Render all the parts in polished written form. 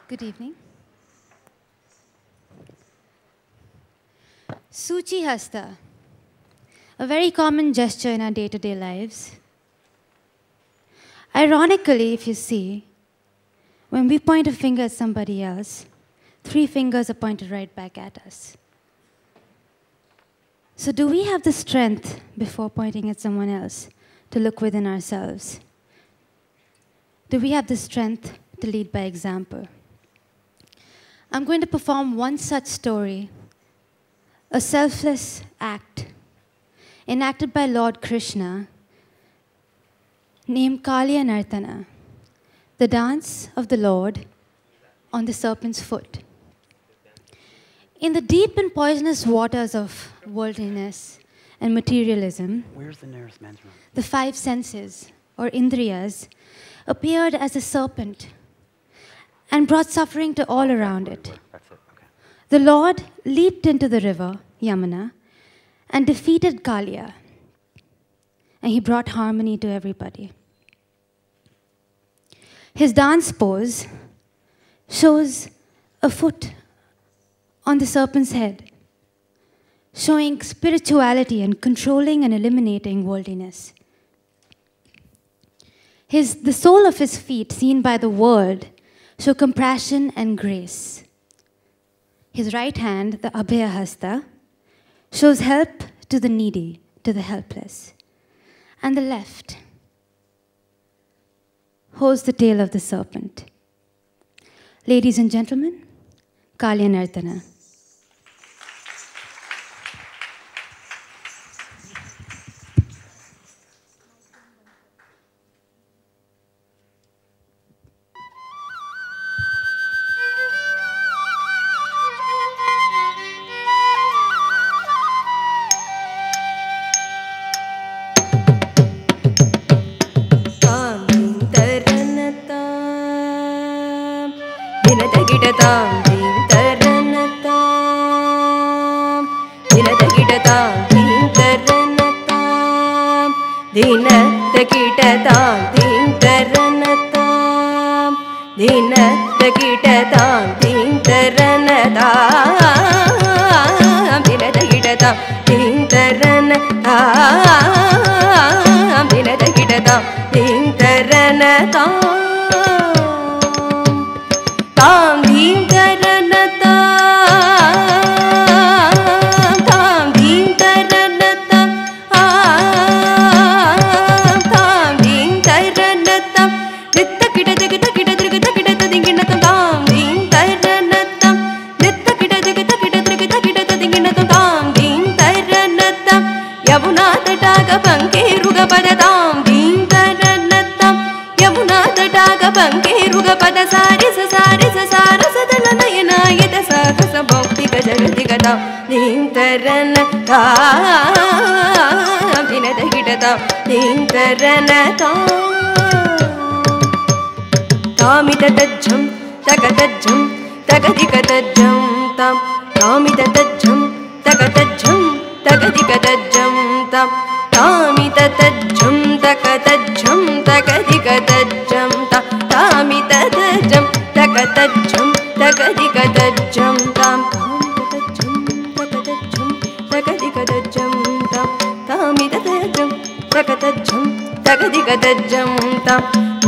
Good evening. Suchi Hasta, a very common gesture in our day-to-day lives. Ironically, if you see, when we point a finger at somebody else, 3 fingers are pointed right back at us. So do we have the strength, before pointing at someone else, to look within ourselves? Do we have the strength to lead by example? I'm going to perform one such story, a selfless act enacted by Lord Krishna, named Kalya Nartana, the dance of the Lord on the serpent's foot. In the deep and poisonous waters of worldliness and materialism, where's the nearest men's room? The 5 senses, or indriyas, appeared as a serpent and brought suffering to all around it. That's it. Okay. The Lord leaped into the river, Yamuna, and defeated Kalya. And he brought harmony to everybody. His dance pose shows a foot on the serpent's head, showing spirituality and controlling and eliminating worldliness. The sole of his feet, seen by the world, show compassion and grace. His right hand, the Abhaya Hasta, shows help to the needy, to the helpless. And the left holds the tail of the serpent. Ladies and gentlemen, Kalya Nartana.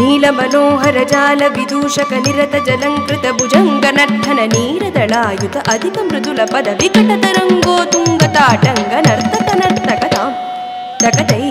ನೀಲಮನೋಹರಜಾಲ ವಿದೂಷಕ ನಿರತ ಜಲಂಕೃತ ಭುಜಂಗ ನರ್ತನ ನೀರದಳಾಯುತ ಅಧಿಕ ಮೃದುಲ ಪದ ವಿಕಟ ತರಂಗೋ ತುಂಗ ತಾಟಂಗ ನರ್ತಕ ನರ್ತಕತಾಂ ತಕತೈ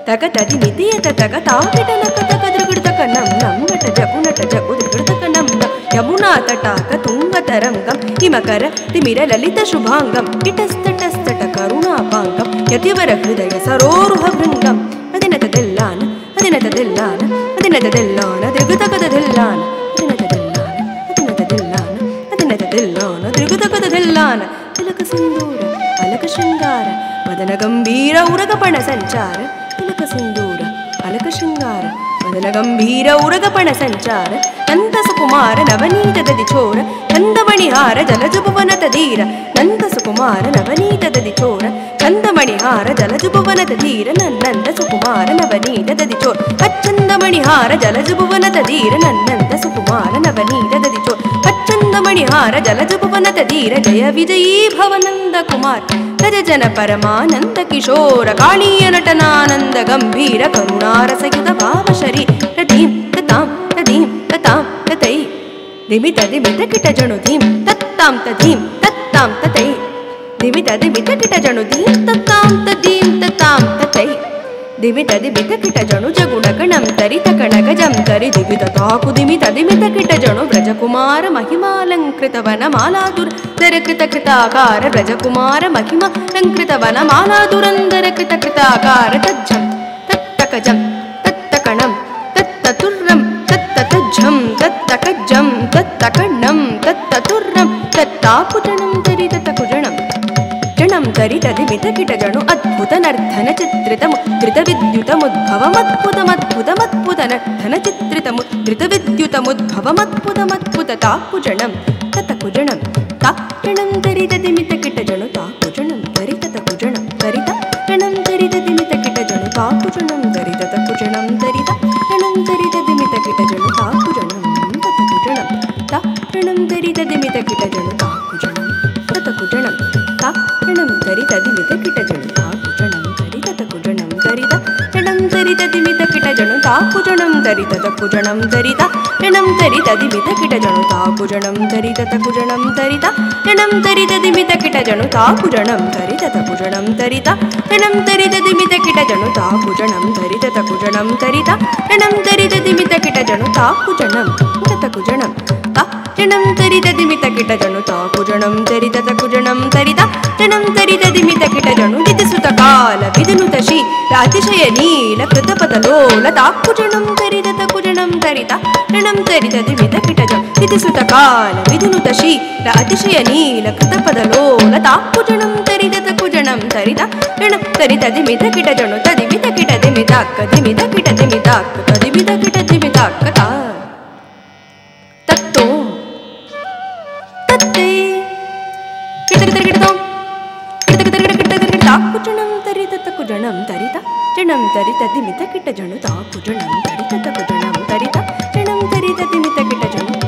ತಕತದಿ ನಿತಿಯತ ತಕತಾಪಿಟ ನಕ ತಕ ದೃಗೃತಕ ನಂ ನಂ ನಟ ಜಗು ನಟ ಜಗು ದೃಗೃತಕ ನಂ ಯಮುನಾ ತಟಾಕ ತುಂಗ ತರಂಗಂ ಹಿಮಕರ ತಿಮಿರ ಲಲಿತ ಶುಭಾಂಗಂ ಇಟಸ್ತಟಸ್ತಟ ಕರುಣಾಪಾಂಗಂ ಯತಿವರ ಹೃದಯ ಸರೋರುಹ ಭೃಂಗಂ ಅದಿನತದೆಲ್ಲಾನ ಅದಿನತದೆಲ್ಲಾನ ಅದಿನತದೆಲ್ಲಾನ ದೃಗತಕದೆಲ್ಲಾನ ಅದಿನತದೆಲ್ಲಾನ ಅದಿನತದೆಲ್ಲಾನ ಅದಿನತದೆಲ್ಲಾನ ದೃಗತಕದೆಲ್ಲಾನ ತಿಲಕ ಸಿಂಧೂರ ಅಲಕ ಶೃಂಗಾರ ಮದನ ಗಂಭೀರ ಉರಗಪಣ ಸಂಚಾರ ತಿಲಕ ಸಿಂಧೂರ ಅಲಕ ಶೃಂಗಾರ ಮದನ ಗಂಭೀರ ಉರಗಪಣ ಸಂಚಾರ ನಂತ ಸುಕುಮಾರ ನವನೀತ ದದಿ ಚೋರ ನಂದಮಣಿಹಾರ ಜಲಜುಭುವನ ತದೀರ ನಂತ ಸುಕುಮಾರ ಸುಕುಮಾರ ನವನೀತ ದದಿ ಚೋರ ಚಂದಮಣಿಹಾರ ಜಲಜುಭುವನದ ಧೀರ ನನ್ನಂದ ಸುಕುಮಾರ ನವನೀತ ದದಿ ಚೋರ ಅಚ್ಚಂದಮಣಿಹಾರ ಜಲಜುಭುವನದ ಧೀರ ನನ್ನಂದ ಸುಕುಮಾರ ನವನೀತ ದದಿ ಚೋರ ಅಚ್ಚಂದಮಣಿಹಾರ ಜಲಜುಭುವನದ ಧೀರ ಜಯ ವಿಜಯೀ ಭವನಂದ ಕುಮಾರ್ ರಜ ಜನ ಪರಮಾನಂದ ಕಿಶೋರ ಕಾಳೀಯ ನಟನಾನಂದ ಗಂಭೀರ ಕರುಣಾರಸಯುತ ಭಾವ ಶರೀರ ಧೀಂ ತತಾಂ ತದೀಂ ತತಾಂ ತತೈ ದಿಮಿತ ದಿಮಿತ ಕಿಟ ಜಣು ಧೀಂ ತತ್ತಾಂ ತದೀಂ ತತ್ತಾಂ ತತೈ ದಿಮಿತ ದಿಮಿತ ಕಿಟ ಜಣು ಧೀಂ ತತ್ತಾಂ ತದೀಂ ತತಾಂ ತತೈ ದಿಮಿತ ದಿಮಿತ ಕಿಟ ಜಣು ಜಗುಣ ಗಣಂ ತರಿತ ಕಣಗ ಜಂ ತರಿ ದಿಮಿತ ತಾಕು ದಿಮಿತ ದಿಮಿತ ಕಿಟ ಜಣು ಬ್ರಜಕುಮಾರ ಮಹಿಮಾಲಂಕೃತ ವನ ಮಾಲಾದುರ ದರ ಕೃತ ಕೃತಾಕಾರ ಬ್ರಜಕುಮಾರ ಮಹಿಮಾಲಂಕೃತ ವನ ಮಾಲಾದುರಂದರ ಕೃತ ಕೃತಾಕಾರ ತಜ್ಜಂ ತತ್ತಕಜಂ ತತ್ತಕಣಂ ತತ್ತತುರ್ರಂ ತತ್ತತಜ್ಜಂ ತತ್ತಕಜ್ಜಂ ತತ್ತಕಣ್ಣಂ ತತ್ತತುರ್ರಂ ತತ್ತಾಕುಜಣಂ ತರಿತ ತಕುಜಣಂ ಜಣಂ ತರಿತ ದಿಮಿತ ಕಿಟ ಜಣು ಅದ್ಭುತ ನರ್ಧನ ಚಿತ್ರಿತ ಮುದ್ರಿತ ವಿದ್ಯುತ ಮುದ್ಭವ ಮದ್ಭುತ ಮದ್ಭುತ ಮದ್ಭುತ ನರ್ಧನ ಚಿತ್ರಿತ ಮುದ್ರಿತ ವಿದ್ಯುತ ಮುದ್ಭವ ಮದ್ಭುತ ಮದ್ಭುತ ತಾಕುಜಣಂ ತತಕುಜಣಂ ತಾಕಣಂ ತರಿತ ದಿಮಿತ ಕಿಟ ಜಣು ತಾಕುಜಣಂ ತರಿತ ತಕುಜಣಂ ತರಿತ ರಣಂ ತರಿತ ದಿಮಿತ ಕಿಟ ಜಣು ತಾಕುಜಣಂ ತರಿತ ತಕುಜಣಂ ತರಿತ ರಣಂ ತರಿತ ದಿಮಿತ ಕಿಟ ಜಣು ತಾಕುಜಣಂ ತತಕುಜಣಂ ತಾಕಣಂ ತರಿತ ದಿಮಿತ ಕಿಟ ಜಣು ತಾಕುಜಣಂ ತತಕುಜಣಂ ತಾಕಣಂ ತರಿತ ದಿಮಿತ ಕಿಟ ಜಣು ತಾಕುಜಣಂ ತರಿತ ತಕುಜಣಂ ತರಿತ ರಣಂ ತರಿತ ದಿಮಿತ ಕಿಟ ಜಣು ತಾಕುಜಣಂ ತರಿತ ತಕುಜಣಂ ತರಿತ ರಣಂ ತರಿತ ದಿಮಿತ ಕಿಟ ಜಣು ತಾಕುಜಣಂ ತರಿತ ತಕುಜಣಂ ತರಿತ ರಣಂ ತರಿತ ದಿಮಿತ ಕಿಟ ಜಣು ತಾಕುಜಣಂ ತರಿತ ತಕುಜಣಂ ತರಿತ ರಣಂ ತರಿತ ದಿಮಿತ ಕಿಟ ಜಣು ತಾಕುಜಣಂ ತರಿತ ತಕುಜಣಂ ತರಿತ ರಣಂ ತರಿತ ದಿಮಿತ ಕಿಟ ಜಣು ತಾಕುಜಣಂ ತಕುಜಣಂ ರಣಂ ತರಿತ ದಿಮಿತ ಕಿಟ ಜಣು ತಾಕುಜಣಂ ತರಿತ ತಕುಜಣಂ ತರಿತ ರಣಂ ತರಿತ ದಿಮಿತ ಕಿಟ ಜಣು ದಿತಿಸುತ ಕಾಲ ವಿಧನುತ ಶೀ ರಾತಿಶಯ ನೀಲ ಕೃತಪದಲೋಲ ತಾಕುಜಣಂ ತರಿತ ತಕುಜಣಂ ತರಿತ ರಣಂ ತರಿತ ದಿಮಿತ ಕಿಟ ಜಣು ದಿತಿಸುತ ಕಾಲ ವಿಧನುತ ಶೀ ರಾತಿಶಯ ನೀಲ ಕೃತಪದಲೋಲ ತಾಕುಜಣಂ ತರಿತ ತಕುಜಣಂ ತರಿತ ರಣಂ ತರಿತ ದಿಮಿತ ಕಿಟ ಜಣು ತದಿಮಿತ ಕಿಟ ದಿಮಿತಾಕ್ಕ ದಿಮಿತ ಕಿಟ ದಿಮಿತಾಕ್ಕ ತದಿಮಿತ ಕಿಟ ದಿಮಿತಾಕ್ಕ ತಾ ತತ್ತೋ ತತ್ತೇ ಕಿಟಕಿಟಕಿಟತೋಂ ಕಿಟಕಿಟಕಿಟಕಿಟಕಿಟ ತಾಕುಜಣಂ ತರಿತ ತಕುಜಣಂ ತರಿತ ಜಣಂ ತರಿತ ದಿಮಿತ ಕಿಟ ಜಣು ತಾಕುಜಣಂ ತರಿತ ತಕುಜಣಂ ತರಿತ ಜಣಂ ತರಿತ ದಿಮಿತ ಕಿಟ ಜಣು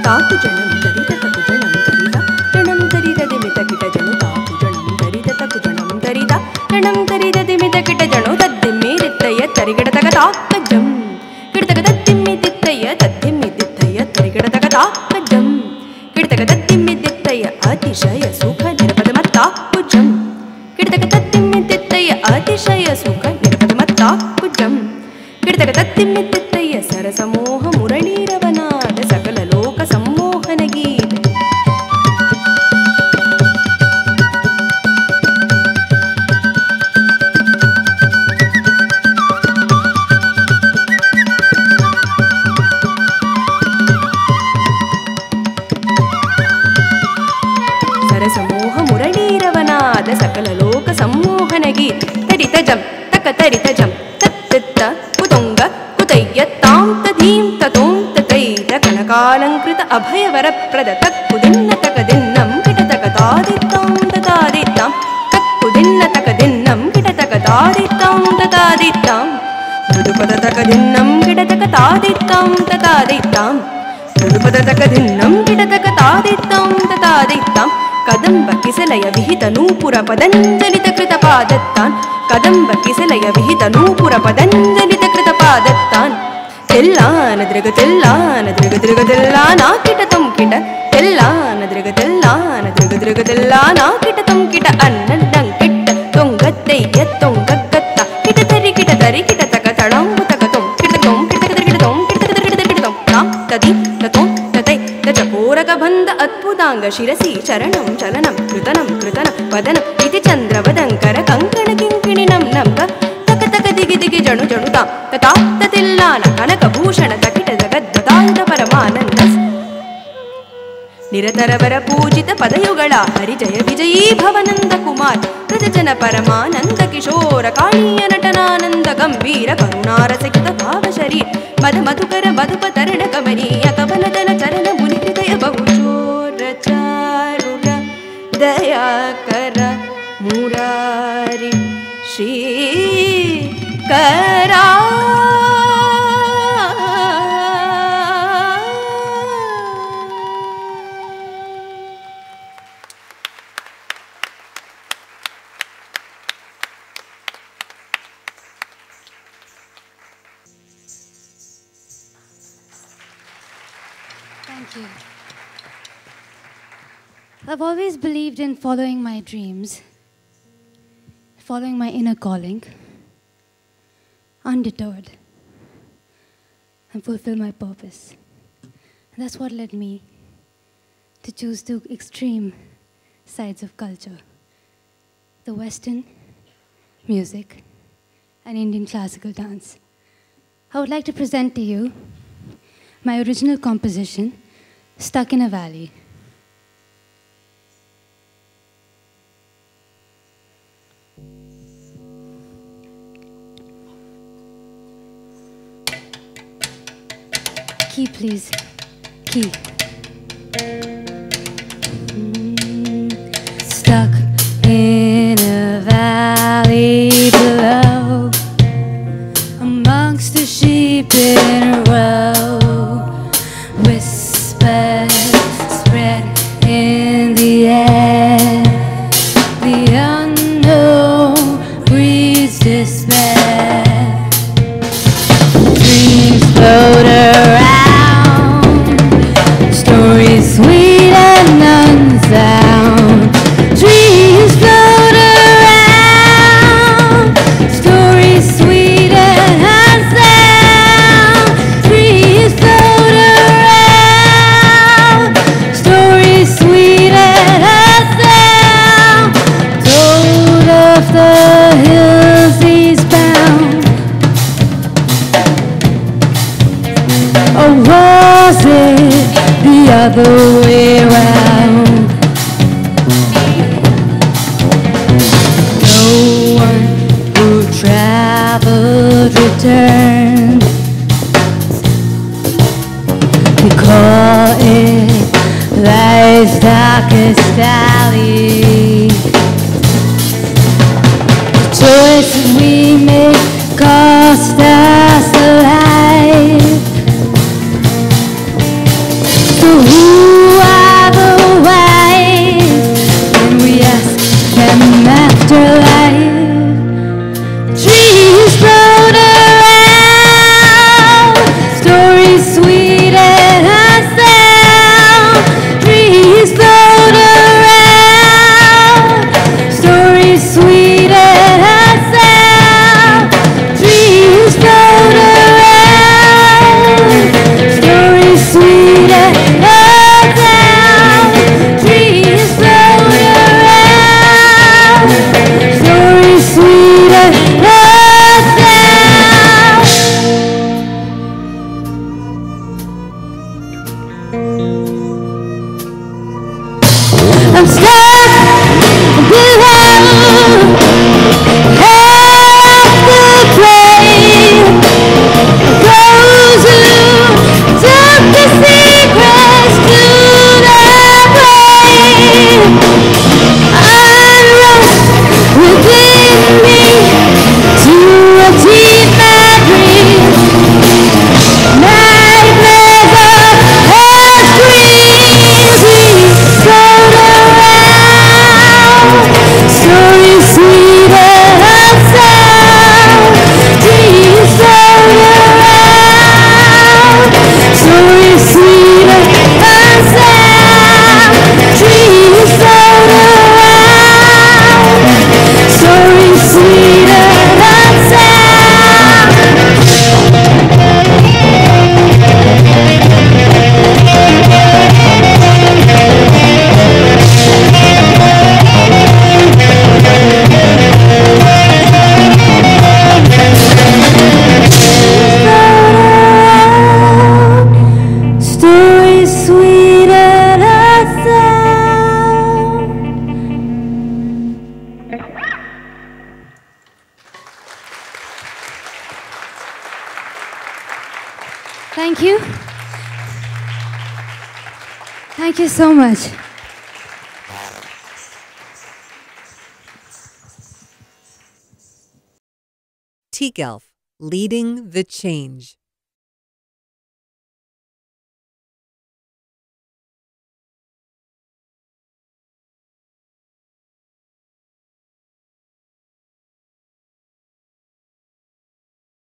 ತಾಕುಜಣಂ ತರಿತ ತಕುಜಣಂ ತರಿತ ರಣಂ ತರಿತ ದಿಮಿತ ಕಿಟ ಜಣು ತಾಕುಜಣಂ ತರಿತ ತಕುಜಣಂ ತರಿತ ರಣಂ ತರಿತ ದಿಮಿತ ಕಿಟ ಜಣು ತದ್ದಿಮ್ಮಿ ದಿತ್ತಯ್ಯ ತರಿಗಿಡತಗ ತಾಕಜ್ಜಂ ಕಿಡತಗ ತದ್ದಿಮ್ಮಿ ದಿತ್ತಯ್ಯ ತದ್ದಿಮ್ಮಿ ದಿತ್ತಯ್ಯ ತರಿಗಿಡತಗ ತಾಕಜ್ಜಂ ಕಿಡತಗ ತದ್ದಿಮ್ಮಿ ದಿತ್ತಯ್ಯ ಅತಿಶಯ ಸುಖ ನಿರಪದ ಮತ್ತಾಕುಜಂ ಕಿಡತಗ ತದ್ದಿಮ್ಮಿ ದಿತ್ತಯ್ಯ ಅತಿಶಯ ಸುಖ ನಿರಪದ ಮತ್ತಾಕುಜಂ ಕಿಡತಗ ತದ್ದಿಮ್ಮಿ ದಿತ್ತಯ್ಯ ಸರಸಮೋಹ ಮುರಳೀರವನಾದ ಸಕಲ ಲೋಕ ಸಂಮೋಹನ ಗೀತೆ ಸರಸಮೋಹ ಮುರಳೀರವನಾದ ಸಕಲ ಲೋಕ ಸಂಮೋಹನ ಗೀತೆ ತರಿತ ಜಂ ತಕ ತರಿತ ಜಂ ತತ್ತಿತ್ತ ಕುತುಂಗ ಕುತಯ್ಯ ತಾಂ ತಧೀಂ ತತೋಂ ತತೈತ ಕನಕಾಲಂಕೃತ ಅಭಯವರಪ್ರದ ತಕ್ಕುದಿನ್ನ ತಕದಿನ್ನಂ ಕಿಟತಕ ತಾದಿತ್ತಾಂ ತತಾದಿತ್ತಾಂ ತಕ್ಕುದಿನ್ನ ತಕದಿನ್ನಂ ಕಿಟತಕ ತಾದಿತ್ತಾಂ ತತಾದಿತ್ತಾಂ ಮೃದುಪದ ತಕದಿನ್ನಂ ಕಿಟತಕ ತಾದಿತ್ತಾಂ ತತಾದಿತ್ತಾಂ ಮೃದುಪದ ತಕದಿನ್ನಂ ಕಿಟತಕ ತಾದಿತ್ತಾಂ ತತಾದಿತ್ತಾಂ ಕದಂಬ ಕಿಸಲಯ ವಿಹಿತ ನೂಪುರ ಪದಂಜಲಿತ ಕೃತ ಪಾದತ್ತಾನ್ ಕದಂಬ ಕಿಸಲಯ ವಿಹಿತ ನೂಪುರ ಪದಂಜಲಿತ ಕೃತ ಪಾದತ್ತಾನ್ ತೆಲ್ಲಾನ ದೃಗ ತೆಲ್ಲಾನ ದೃಗ ದೃಗ ತೆಲ್ಲಾನ ಕಿಟ ತೊಂ ಕಿಟ ತೆಲ್ಲಾನ ದೃಗ ತೆಲ್ಲಾನ ದೃಗ ದೃಗ ತೆಲ್ಲಾನ ಕಿಟ ತೊಂ ಕಿಟ ಅನ್ನಡ್ಡಂ ಕಿಟ್ಟ ತೊಂಗತ್ತಯ್ಯ ತೊಂಗಗತ್ತ ಕಿಟ ತರಿ ಕಿಟ ತಕ ತಳಂಬು ತಕ ತೊಂ ಕಿಟ ತೊಂ ಕಿಟ ಕಿಟ ತೊಂ ಕಿಟ ಕಿಟ ಕಿಟ ತೊಂ ತಾಂ ತದಿ ತತೋಂ ತತೈ ತಚಕೋರಗ ಬಂದ ಅದ್ಭುತಾಂಗ ಶಿರಸಿ ಚರಣಂ ಚಲನಂ ಕೃತನಂ ಕೃತನಂ ವದನಂ ಇತಿ ಚಂದ್ರವದಂಕರ ಕಂಕಣ ಕಿಂಕಿಣಿನಂ ನಂಬ ತಕ ತಕ ದಿಗಿ ದಿಗಿ ಜಣು ಜಣು ತಾಂ ತತಾ ತತಿಲ್ಲಾನ ಕನಕಭೂಷಣ ತಕಿಟ ಜಗದ್ದತಾಯುಧ ಪರಮಾನಂದ ನಿರತರವರ ಪೂಜಿತ ಪದಯುಗಳ ಹರಿಜಯ ವಿಜಯೀ ಭವನಂದ ಕುಮಾರ್ ಪ್ರಜಜನ ಪರಮಾನಂದ ಕಿಶೋರ ಕಾಳೀಯ ನಟನಾನಂದ ಗಂಭೀರ ಕರುಣಾರಸಕಿತ ಭಾವ ಶರೀರ್ ಮದ ಮಧುಕರ ಮಧುಪ ತರಣ ಕಮನೀಯ ಕವನದನ ಚರಣ ಮುನಿ ಹೃದಯ ಬಹುಶೋರ ಚಾರುರ ದಯಾಕರ ಮುರಾರಿ ಶ್ರೀ ಕರಾ Thank you. I've always believed in following my dreams, following my inner calling, undeterred, and fulfill my purpose. And that's what led me to choose two extreme sides of culture, the Western music and Indian classical dance. I would like to present to you my original composition, Stuck in a Valley. Key, please. Key. Stuck in a valley below, amongst the sheep in a row, whispers spread in the air, the unknown breeds despair. Dreams float around, stories sweet and unsound. Dreams float around, stories sweet and unsound. Dreams float around, stories sweet and unsound. Told of the hills eastbound. Or was it the other way round? No one who traveled returned. We call it life's darkest alley. The choices we make cost us a life. So who are the wise when we ask them after life? Trees float around, stories sweet and unsound. Trees float around, stories sweet and unsound. Thank you. Thank you so much. Teagelf, leading the change.